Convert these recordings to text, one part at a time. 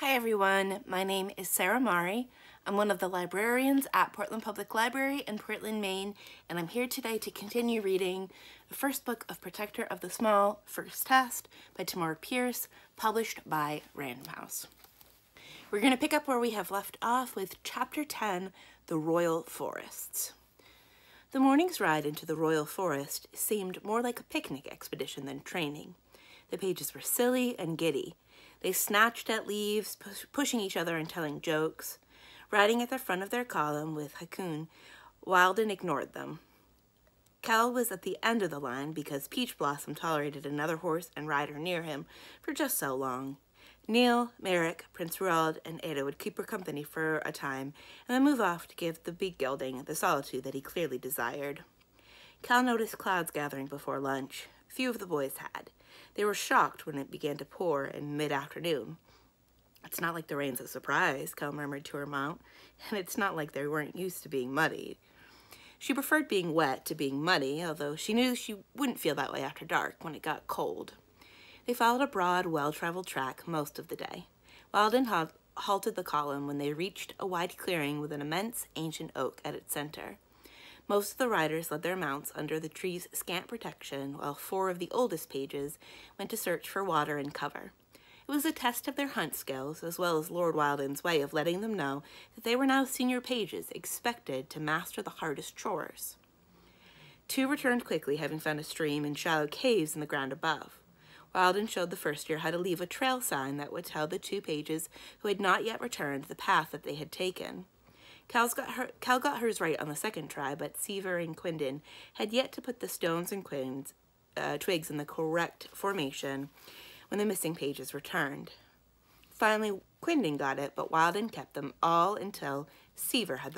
Hi everyone, my name is Sarah Mari. I'm one of the librarians at Portland Public Library in Portland, Maine, and I'm here today to continue reading the first book of Protector of the Small, First Test by Tamora Pierce, published by RandomHouse. We're going to pick up where we have left off with Chapter 10, The Royal Forests. The morning's ride into the Royal Forest seemed more like a picnic expedition than training. The pages were silly and giddy. They snatched at leaves, pushing each other and telling jokes. Riding at the front of their column with Hakoon, Wilden ignored them. Cal was at the end of the line because Peach Blossom tolerated another horse and rider near him for just so long. Neil, Merrick, Prince Roald, and Ada would keep her company for a time and then move off to give the big gelding the solitude that he clearly desired. Cal noticed clouds gathering before lunch. Few of the boys had. They were shocked when it began to pour in mid-afternoon. "It's not like the rain's a surprise," Cal murmured to her mount, "and it's not like they weren't used to being muddy." She preferred being wet to being muddy, although she knew she wouldn't feel that way after dark when it got cold. They followed a broad, well-traveled track most of the day. Wilden halted the column when they reached a wide clearing with an immense ancient oak at its center. Most of the riders led their mounts under the tree's scant protection, while 4 of the oldest pages went to search for water and cover. It was a test of their hunt skills, as well as Lord Wilden's way of letting them know that they were now senior pages, expected to master the hardest chores. 2 returned quickly, having found a stream and shallow caves in the ground above. Wilden showed the first year how to leave a trail sign that would tell the 2 pages who had not yet returned the path that they had taken. Cal got hers right on the second try, but Seaver and Quindon had yet to put the stones and twigs in the correct formation when the missing pages returned. Finally, Quindon got it, but Wilden kept them all until Seaver had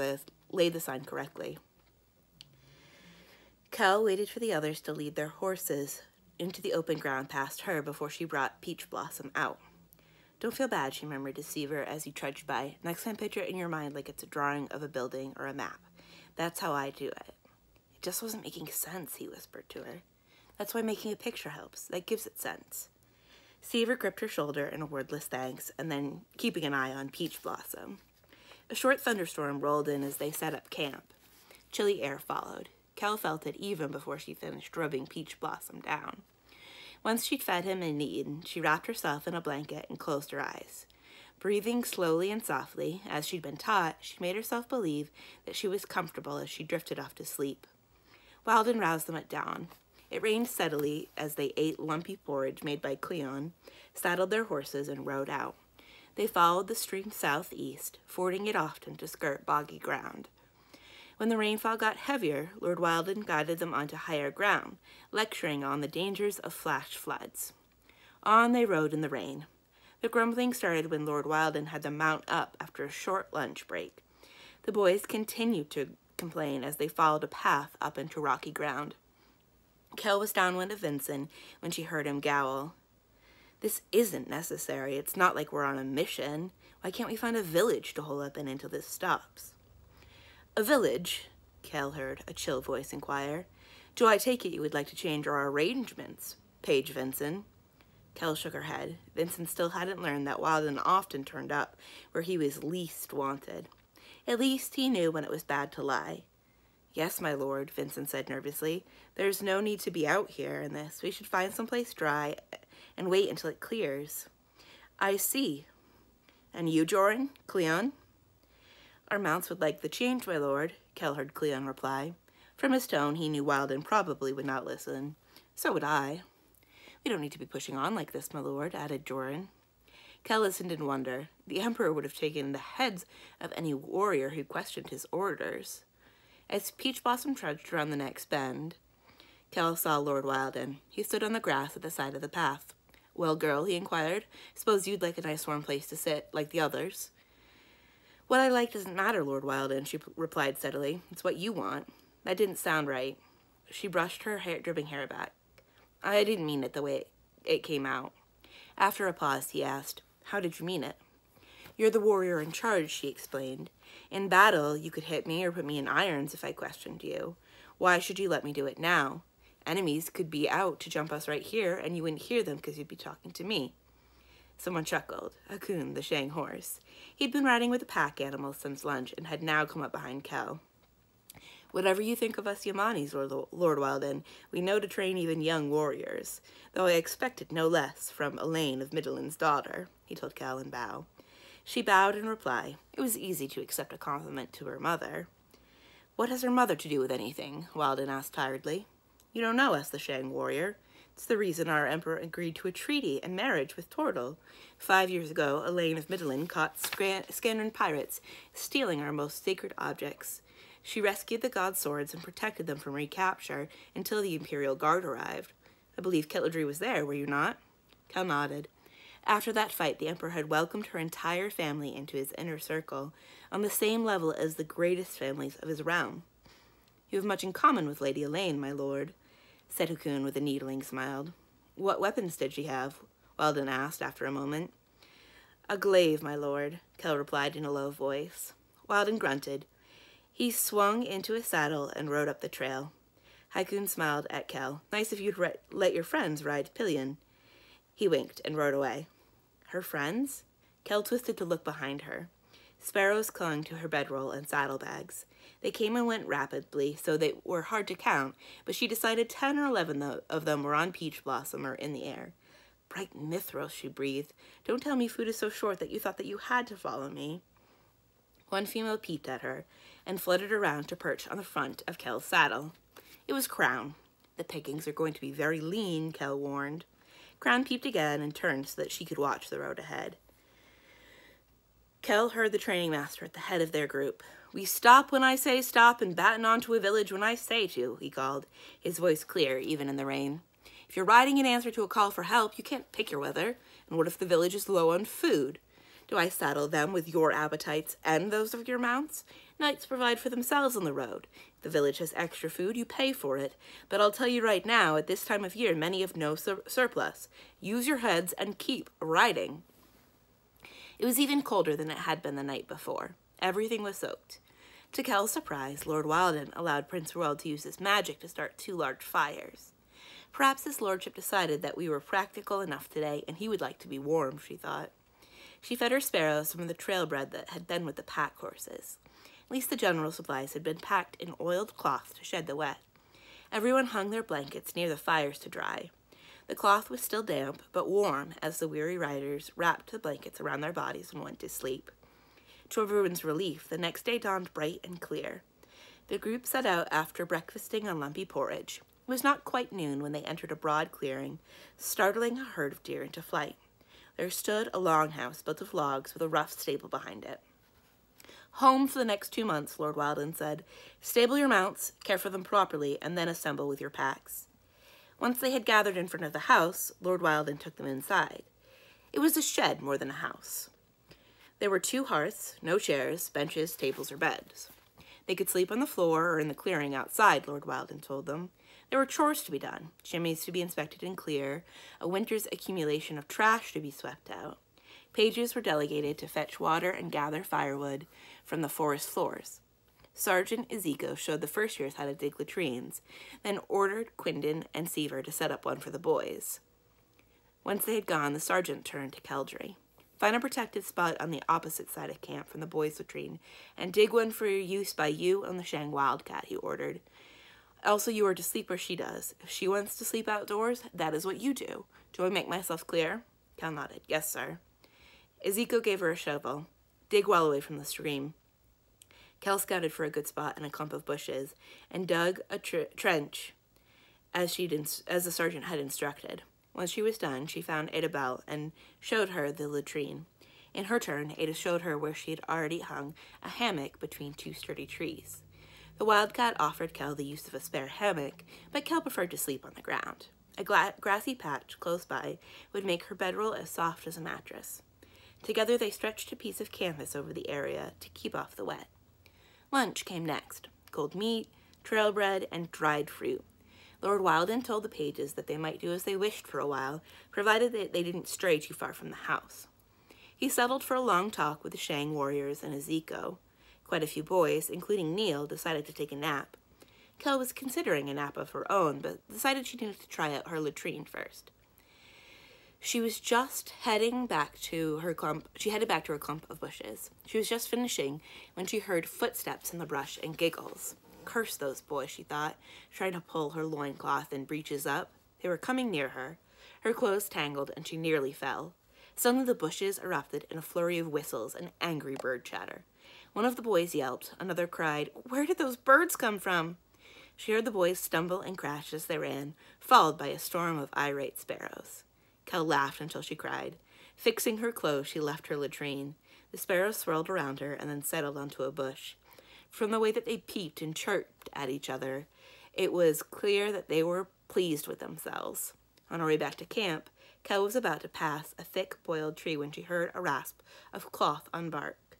laid the sign correctly. Cal waited for the others to lead their horses into the open ground past her before she brought Peach Blossom out. "Don't feel bad," she murmured to Seaver as he trudged by. "Next time picture it in your mind like it's a drawing of a building or a map. That's how I do it." "It just wasn't making sense," he whispered to her. "That's why making a picture helps. That gives it sense." Seaver gripped her shoulder in a wordless thanks, and then keeping an eye on Peach Blossom. A short thunderstorm rolled in as they set up camp. Chilly air followed. Cal felt it even before she finished rubbing Peach Blossom down. Once she'd fed him and eaten, she wrapped herself in a blanket and closed her eyes. Breathing slowly and softly, as she'd been taught, she made herself believe that she was comfortable as she drifted off to sleep. Wilden roused them at dawn. It rained steadily as they ate lumpy porridge made by Cleon, saddled their horses, and rode out. They followed the stream southeast, fording it often to skirt boggy ground. When the rainfall got heavier, Lord Wilden guided them onto higher ground, lecturing on the dangers of flash floods. On they rode in the rain. The grumbling started when Lord Wilden had them mount up after a short lunch break. The boys continued to complain as they followed a path up into rocky ground. Kel was downwind of Vincent when she heard him growl. "This isn't necessary. It's not like we're on a mission. Why can't we find a village to hole up in until this stops?" "A village?" Cal heard a chill voice inquire. "Do I take it you would like to change our arrangements, Page Vincent?" Cal shook her head. Vincent still hadn't learned that Wilden often turned up where he was least wanted. At least he knew when it was bad to lie. "Yes, my lord," Vincent said nervously. "There's no need to be out here in this. We should find someplace dry and wait until it clears." "I see. And you, Joran? Cleon?" "Our mounts would like the change, my lord," Cal heard Cleon reply. From his tone, he knew Wilden probably would not listen. "So would I." "We don't need to be pushing on like this, my lord," added Joran. Cal listened in wonder. The Emperor would have taken the heads of any warrior who questioned his orders. As Peach Blossom trudged around the next bend, Cal saw Lord Wilden. He stood on the grass at the side of the path. "Well, girl," he inquired, "suppose you'd like a nice warm place to sit, like the others." "What I like doesn't matter, Lord Wilden," she replied steadily. "It's what you want." That didn't sound right. She brushed her dripping hair back. "I didn't mean it the way it came out." After a pause, he asked, "How did you mean it?" "You're the warrior in charge," she explained. "In battle, you could hit me or put me in irons if I questioned you. Why should you let me do it now? Enemies could be out to jump us right here, and you wouldn't hear them because you'd be talking to me." Someone chuckled. Hakun, the Shang horse. He'd been riding with the pack animals since lunch and had now come up behind Kel. Whatever you think of us Yamanis, Lord Wilden, we know to train even young warriors, though I expected no less from Elaine of Midland's daughter, he told Kel in bow. She bowed in reply. It was easy to accept a compliment to her mother. What has her mother to do with anything? Wilden asked tiredly. You don't know us, the Shang warrior. It's the reason our emperor agreed to a treaty and marriage with Tortle. 5 years ago, Elaine of Midland caught Scanran pirates stealing our most sacred objects. She rescued the god swords and protected them from recapture until the Imperial Guard arrived. I believe Killadry was there, were you not? Kel nodded. After that fight, the Emperor had welcomed her entire family into his inner circle, on the same level as the greatest families of his realm. You have much in common with Lady Elaine, my lord, said Hakun with a needling smile. What weapons did she have? Wilden asked after a moment. A glaive, my lord, Kel replied in a low voice. Wilden grunted. He swung into his saddle and rode up the trail. Hakun smiled at Kel. Nice if you'd let your friends ride pillion. He winked and rode away. Her friends? Kel twisted to look behind her. Sparrows clung to her bedroll and saddlebags. They came and went rapidly, so they were hard to count, but she decided 10 or 11 of them were on Peach Blossom or in the air. Bright Mithros, she breathed. Don't tell me food is so short that you thought that you had to follow me. One female peeped at her and fluttered around to perch on the front of Kel's saddle. It was Crown. The pickings are going to be very lean, Kel warned. Crown peeped again and turned so that she could watch the road ahead. Kel heard the training master at the head of their group. We stop when I say stop and batten on to a village when I say to, he called, his voice clear even in the rain. If you're riding in answer to a call for help, you can't pick your weather. And what if the village is low on food? Do I saddle them with your appetites and those of your mounts? Knights provide for themselves on the road. If the village has extra food, you pay for it. But I'll tell you right now, at this time of year, many have no surplus. Use your heads and keep riding. It was even colder than it had been the night before. Everything was soaked. To Kel's surprise, Lord Wilden allowed Prince Royal to use his magic to start 2 large fires. Perhaps his lordship decided that we were practical enough today, and he would like to be warm, she thought. She fed her sparrows from the trail bread that had been with the pack horses. At least the general supplies had been packed in oiled cloth to shed the wet. Everyone hung their blankets near the fires to dry. The cloth was still damp, but warm as the weary riders wrapped the blankets around their bodies and went to sleep. To everyone's relief, the next day dawned bright and clear. The group set out after breakfasting on lumpy porridge. It was not quite noon when they entered a broad clearing, startling a herd of deer into flight. There stood a longhouse built of logs with a rough stable behind it. Home for the next 2 months, Lord Wilden said. Stable your mounts, care for them properly, and then assemble with your packs. Once they had gathered in front of the house, Lord Wilden took them inside. It was a shed more than a house. There were 2 hearths, no chairs, benches, tables, or beds. They could sleep on the floor or in the clearing outside, Lord Wilden told them. There were chores to be done, chimneys to be inspected and clear, a winter's accumulation of trash to be swept out. Pages were delegated to fetch water and gather firewood from the forest floors. Sergeant Ezekiel showed the first years how to dig latrines, then ordered Quindon and Seaver to set up one for the boys. Once they had gone, the sergeant turned to Keldry. Find a protected spot on the opposite side of camp from the boys' latrine, and dig one for use by you and the Shang Wildcat, he ordered. Also, you are to sleep where she does. If she wants to sleep outdoors, that is what you do. Do I make myself clear? Kel nodded. Yes, sir. Ezekiel gave her a shovel. Dig well away from the stream. Kel scouted for a good spot in a clump of bushes and dug a trench as the sergeant had instructed. Once she was done, she found Ada Bell and showed her the latrine. In her turn, Ada showed her where she had already hung a hammock between 2 sturdy trees. The Wildcat offered Kel the use of a spare hammock, but Kel preferred to sleep on the ground. A grassy patch close by would make her bedroll as soft as a mattress. Together they stretched a piece of canvas over the area to keep off the wet. Lunch came next. Cold meat, trail bread, and dried fruit. Lord Wilden told the pages that they might do as they wished for a while, provided that they didn't stray too far from the house. He settled for a long talk with the Shang warriors and Ezekiel. Quite a few boys, including Neil, decided to take a nap. Kel was considering a nap of her own, but decided she needed to try out her latrine first. She was just heading back to her clump. She headed back to her clump of bushes. She was just finishing when she heard footsteps in the brush and giggles. Curse those boys, she thought, trying to pull her loincloth and breeches up. They were coming near her. Her clothes tangled, and she nearly fell. Suddenly the bushes erupted in a flurry of whistles and angry bird chatter. One of the boys yelped. Another cried, "Where did those birds come from?" She heard the boys stumble and crash as they ran, followed by a storm of irate sparrows. Kel laughed until she cried. Fixing her clothes, she left her latrine. The sparrows swirled around her and then settled onto a bush. From the way that they peeped and chirped at each other, it was clear that they were pleased with themselves. On her way back to camp, Kel was about to pass a thick boiled tree when she heard a rasp of cloth on bark.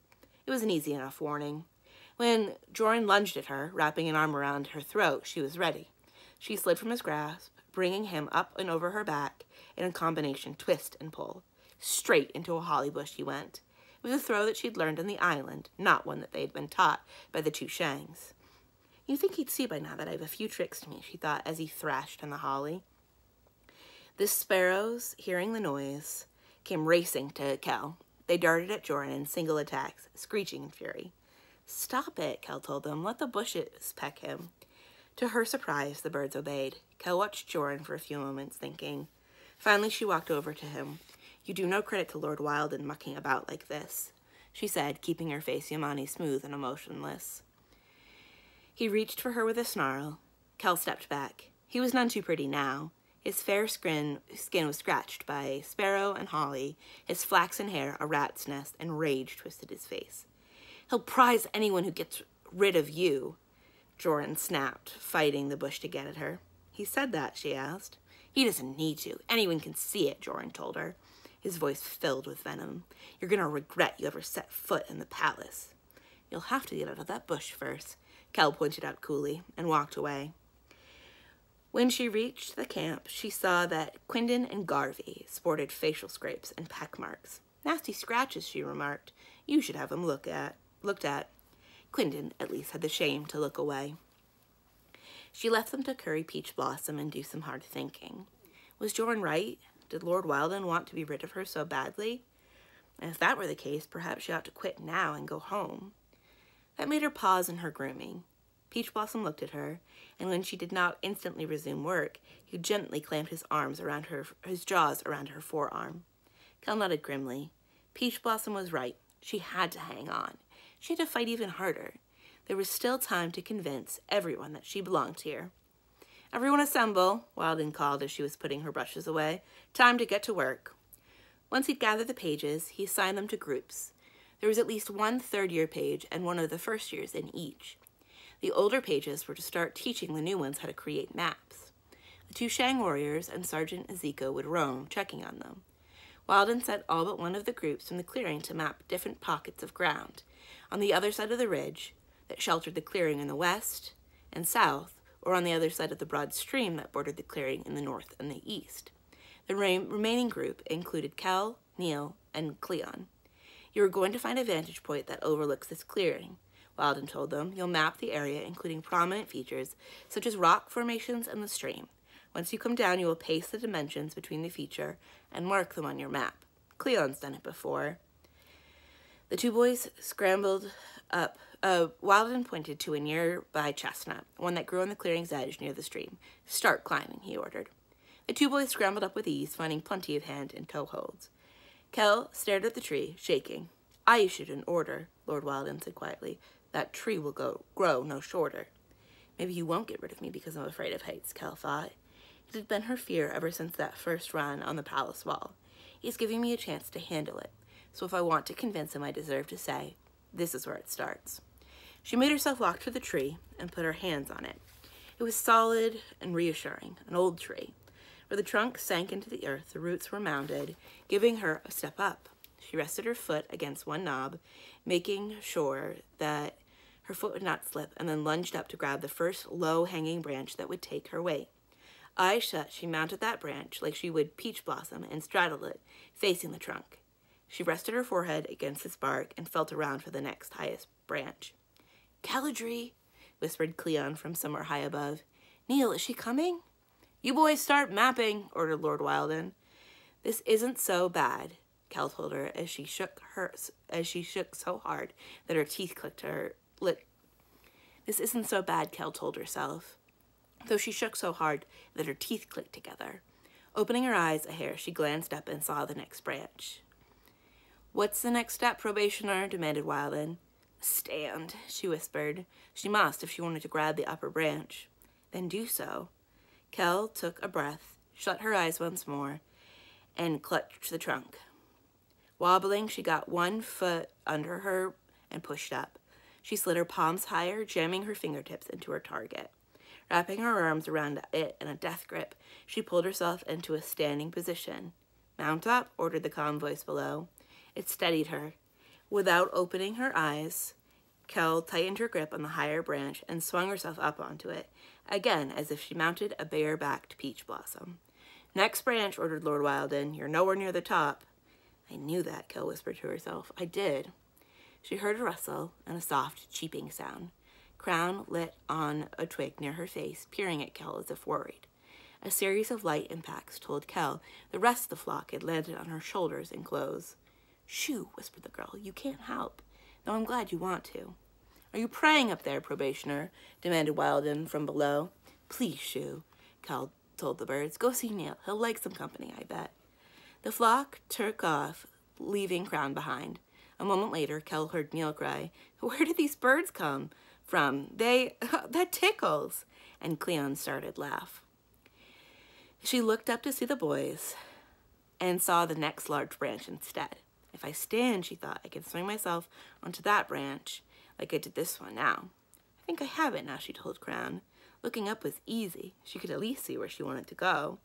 It was an easy enough warning. When Joran lunged at her, wrapping an arm around her throat, she was ready. She slid from his grasp, bringing him up and over her back in a combination twist and pull. Straight into a holly bush he went. It was a throw that she'd learned on the island, not one that they had been taught by the two Shangs. "You'd think he'd see by now that I have a few tricks to me," she thought as he thrashed in the holly. The sparrows, hearing the noise, came racing to Kel. They darted at Joran in single attacks, screeching in fury. "Stop it," Kel told them. "Let the bushes peck him." To her surprise, the birds obeyed. Kel watched Joran for a few moments, thinking. Finally, she walked over to him. "You do no credit to Lord Wilden mucking about like this," she said, keeping her face Yamani smooth and emotionless. He reached for her with a snarl. Kel stepped back. He was none too pretty now. His fair skin was scratched by sparrow and holly, his flaxen hair a rat's nest, and rage twisted his face. "He'll prize anyone who gets rid of you," Joran snapped, fighting the bush to get at her. "He said that?" she asked. "He doesn't need to. Anyone can see it," Joran told her, his voice filled with venom. "You're going to regret you ever set foot in the palace." "You'll have to get out of that bush first," Kel pointed out coolly, and walked away. When she reached the camp, she saw that Quindon and Garvey sported facial scrapes and peck marks. "Nasty scratches," she remarked. "You should have them looked at." Quindon at least had the shame to look away. She left them to curry Peach Blossom and do some hard thinking. Was Joran right? Did Lord Wilden want to be rid of her so badly? And if that were the case, perhaps she ought to quit now and go home. That made her pause in her grooming. Peach Blossom looked at her, and when she did not instantly resume work, he gently clamped his jaws around her forearm. Kel nodded grimly. Peach Blossom was right. She had to hang on. She had to fight even harder. There was still time to convince everyone that she belonged here. "Everyone assemble," Wilden called as she was putting her brushes away. "Time to get to work." Once he'd gathered the pages, he assigned them to groups. There was at least one third-year page and one of the first years in each. The older pages were to start teaching the new ones how to create maps. The two Shang warriors and Sergeant Ezekiel would roam, checking on them. Wilden sent all but one of the groups from the clearing to map different pockets of ground on the other side of the ridge that sheltered the clearing in the west and south, or on the other side of the broad stream that bordered the clearing in the north and the east. The remaining group included Kel, Neil, and Cleon. "You are going to find a vantage point that overlooks this clearing," Wilden told them. "You'll map the area, including prominent features such as rock formations and the stream. Once you come down, you will paste the dimensions between the feature and mark them on your map. Cleon's done it before." The two boys scrambled up. Wilden pointed to a nearby chestnut, one that grew on the clearing's edge near the stream. "Start climbing," he ordered. The two boys scrambled up with ease, finding plenty of hand and toe holds. Kel stared at the tree, shaking. "I issued an order," Lord Wilden said quietly. "That tree will grow no shorter." Maybe he won't get rid of me because I'm afraid of heights, Kel thought. It had been her fear ever since that first run on the palace wall. He's giving me a chance to handle it, so if I want to convince him, I deserve to say, this is where it starts. She made herself walk to the tree and put her hands on it. It was solid and reassuring, an old tree. Where the trunk sank into the earth, the roots were mounded, giving her a step up. She rested her foot against one knob, making sure that her foot would not slip, and then lunged up to grab the first low-hanging branch that would take her weight. Eyes shut, she mounted that branch like she would Peach Blossom and straddled it, facing the trunk. She rested her forehead against its bark and felt around for the next highest branch. "Caladry," whispered Cleon from somewhere high above. "Neil, is she coming?" "You boys start mapping," ordered Lord Wilden. This isn't so bad, Kel told her as she shook so hard that her teeth clicked her lip. This isn't so bad, Kel told herself, though she shook so hard that her teeth clicked together. Opening her eyes a hair, she glanced up and saw the next branch. What's the next step, probationer? Demanded Wilden. Stand, she whispered. She must if she wanted to grab the upper branch. Then do so. Kel took a breath, shut her eyes once more, and clutched the trunk. Wobbling, she got one foot under her and pushed up. She slid her palms higher, jamming her fingertips into her target. Wrapping her arms around it in a death grip, she pulled herself into a standing position. Mount up, ordered the calm voice below. It steadied her. Without opening her eyes, Kel tightened her grip on the higher branch and swung herself up onto it, again as if she mounted a bare-backed peach blossom. Next branch, ordered Lord Wilden. You're nowhere near the top. I knew that, Kel whispered to herself. I did. She heard a rustle and a soft, cheeping sound. Crown lit on a twig near her face, peering at Kel as if worried. A series of light impacts told Kel the rest of the flock had landed on her shoulders and clothes. Shoo, whispered the girl. You can't help, though I'm glad you want to. Are you praying up there, probationer? Demanded Wilden from below. Please, Shoo, Kel told the birds. Go see Neil. He'll like some company, I bet. The flock took off, leaving Crown behind. A moment later, Kel heard Neil cry, Where did these birds come from? That tickles. And Cleon started to laugh. She looked up to see the boys and saw the next large branch instead. If I stand, she thought, I can swing myself onto that branch like I did this one now. I think I have it now, she told Crown. Looking up was easy. She could at least see where she wanted to go.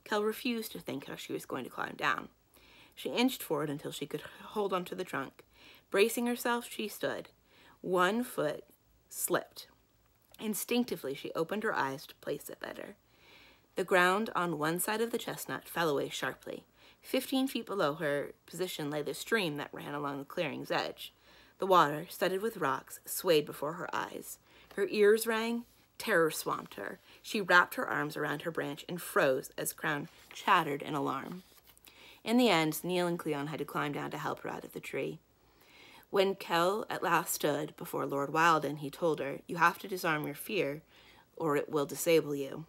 Kel refused to think how she was going to climb down. She inched forward until she could hold onto the trunk. Bracing herself, she stood. One foot slipped. Instinctively, she opened her eyes to place it better. The ground on one side of the chestnut fell away sharply. 15 feet below her position lay the stream that ran along the clearing's edge. The water, studded with rocks, swayed before her eyes. Her ears rang. Terror swamped her. She wrapped her arms around her branch and froze as Crown chattered in alarm. In the end, Neil and Cleon had to climb down to help her out of the tree. When Kel at last stood before Lord Wilden, he told her, You have to disarm your fear, or it will disable you.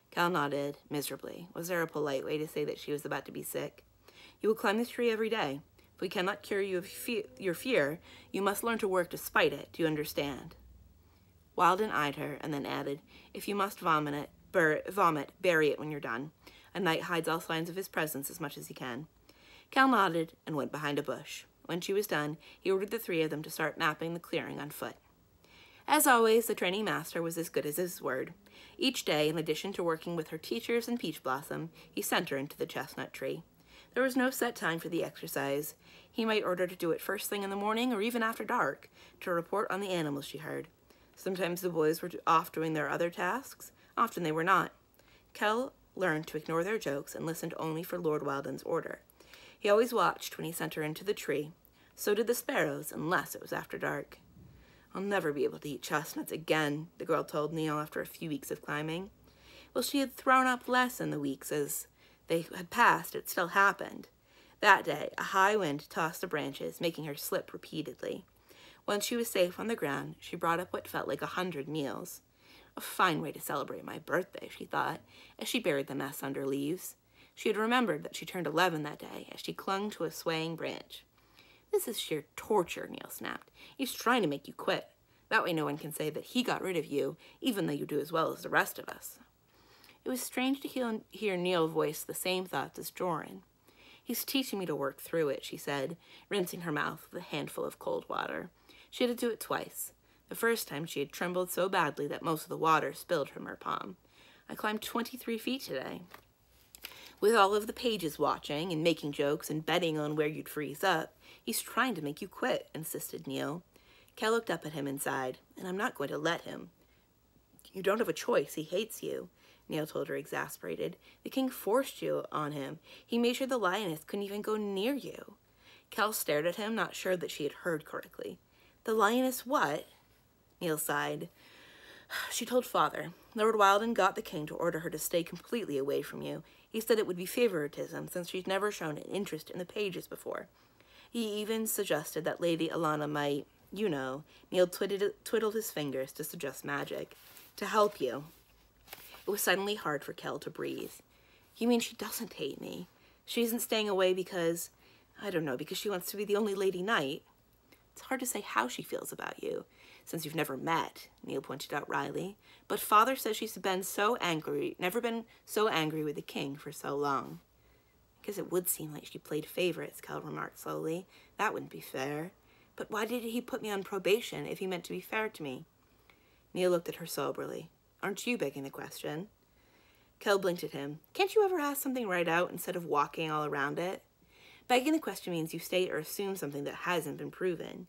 Kel nodded miserably. Was there a polite way to say that she was about to be sick? You will climb this tree every day. If we cannot cure you of your fear, you must learn to work despite it. Do you understand? Wilden eyed her and then added, If you must vomit, bury it when you're done. A knight hides all signs of his presence as much as he can. Kel nodded and went behind a bush. When she was done, he ordered the three of them to start mapping the clearing on foot. As always, the training master was as good as his word. Each day, in addition to working with her teachers and Peach Blossom, he sent her into the chestnut tree. There was no set time for the exercise. He might order to do it first thing in the morning or even after dark, to report on the animals she heard. Sometimes the boys were off doing their other tasks. Often they were not. Kel learned to ignore their jokes and listened only for Lord Wilden's order. He always watched when he sent her into the tree. So did the sparrows, unless it was after dark. I'll never be able to eat chestnuts again, the girl told Neil after a few weeks of climbing. Well, she had thrown up less in the weeks as they had passed. It still happened. That day, a high wind tossed the branches, making her slip repeatedly. Once she was safe on the ground, she brought up what felt like 100 meals. A fine way to celebrate my birthday, she thought, as she buried the mess under leaves. She had remembered that she turned 11 that day as she clung to a swaying branch. This is sheer torture, Neil snapped. He's trying to make you quit. That way no one can say that he got rid of you, even though you do as well as the rest of us. It was strange to hear Neil voice the same thoughts as Joran. He's teaching me to work through it, she said, rinsing her mouth with a handful of cold water. She had to do it twice. The first time she had trembled so badly that most of the water spilled from her palm. I climbed 23 feet today. With all of the pages watching and making jokes and betting on where you'd freeze up, he's trying to make you quit, insisted Neil. Kel looked up at him and sighed, and I'm not going to let him. You don't have a choice. He hates you, Neil told her, exasperated. The king forced you on him. He made sure the lioness couldn't even go near you. Kel stared at him, not sure that she had heard correctly. The lioness what? Neil sighed. She told father. Lord Wilden got the king to order her to stay completely away from you. He said it would be favoritism, since she'd never shown an interest in the pages before. He even suggested that Lady Alana might, you know, Neil twiddled his fingers to suggest magic, to help you. It was suddenly hard for Kel to breathe. You mean she doesn't hate me? She isn't staying away because, I don't know, because she wants to be the only Lady Knight? It's hard to say how she feels about you, since you've never met, Neil pointed out wryly. But father says she's never been so angry with the king for so long. I guess it would seem like she played favorites, Kel remarked slowly. That wouldn't be fair. But why did he put me on probation if he meant to be fair to me? Neil looked at her soberly. Aren't you begging the question? Kel blinked at him. Can't you ever ask something right out instead of walking all around it? Begging the question means you state or assume something that hasn't been proven.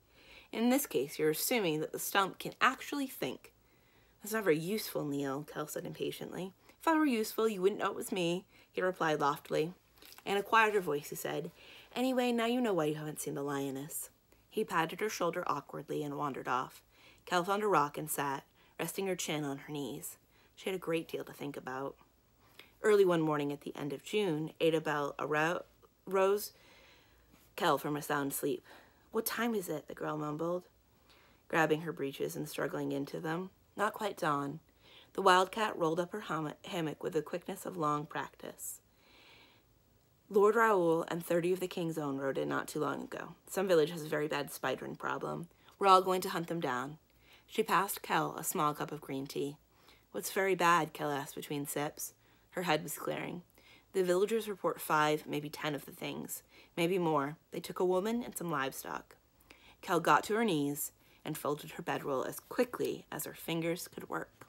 In this case, you're assuming that the stump can actually think. That's not very useful, Neil, Kel said impatiently. If I were useful, you wouldn't know it was me, he replied loftily. In a quieter voice, he said, Anyway, now you know why you haven't seen the lioness. He patted her shoulder awkwardly and wandered off. Kel found a rock and sat, resting her chin on her knees. She had a great deal to think about. Early one morning at the end of June, Ada Bell rose Kel from a sound sleep. What time is it? The girl mumbled, grabbing her breeches and struggling into them. Not quite dawn. The wildcat rolled up her hammock with the quickness of long practice. Lord Raoul and 30 of the King's Own rode in not too long ago. Some village has a very bad spidering problem. We're all going to hunt them down. She passed Kel a small cup of green tea. What's very bad? Kel asked between sips. Her head was clearing. The villagers report 5, maybe 10 of the things. Maybe more. They took a woman and some livestock. Kel got to her knees and folded her bedroll as quickly as her fingers could work.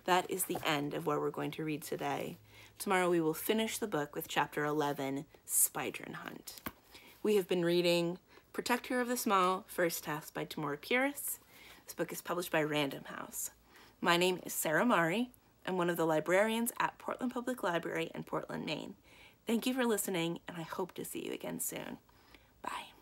That is the end of what we're going to read today. Tomorrow we will finish the book with chapter 11, Spider Hunt. We have been reading Protector of the Small, First Task by Tamora Pierce. This book is published by RandomHouse. My name is Sarah Mari. I'm one of the librarians at Portland Public Library in Portland, Maine. Thank you for listening, and I hope to see you again soon. Bye.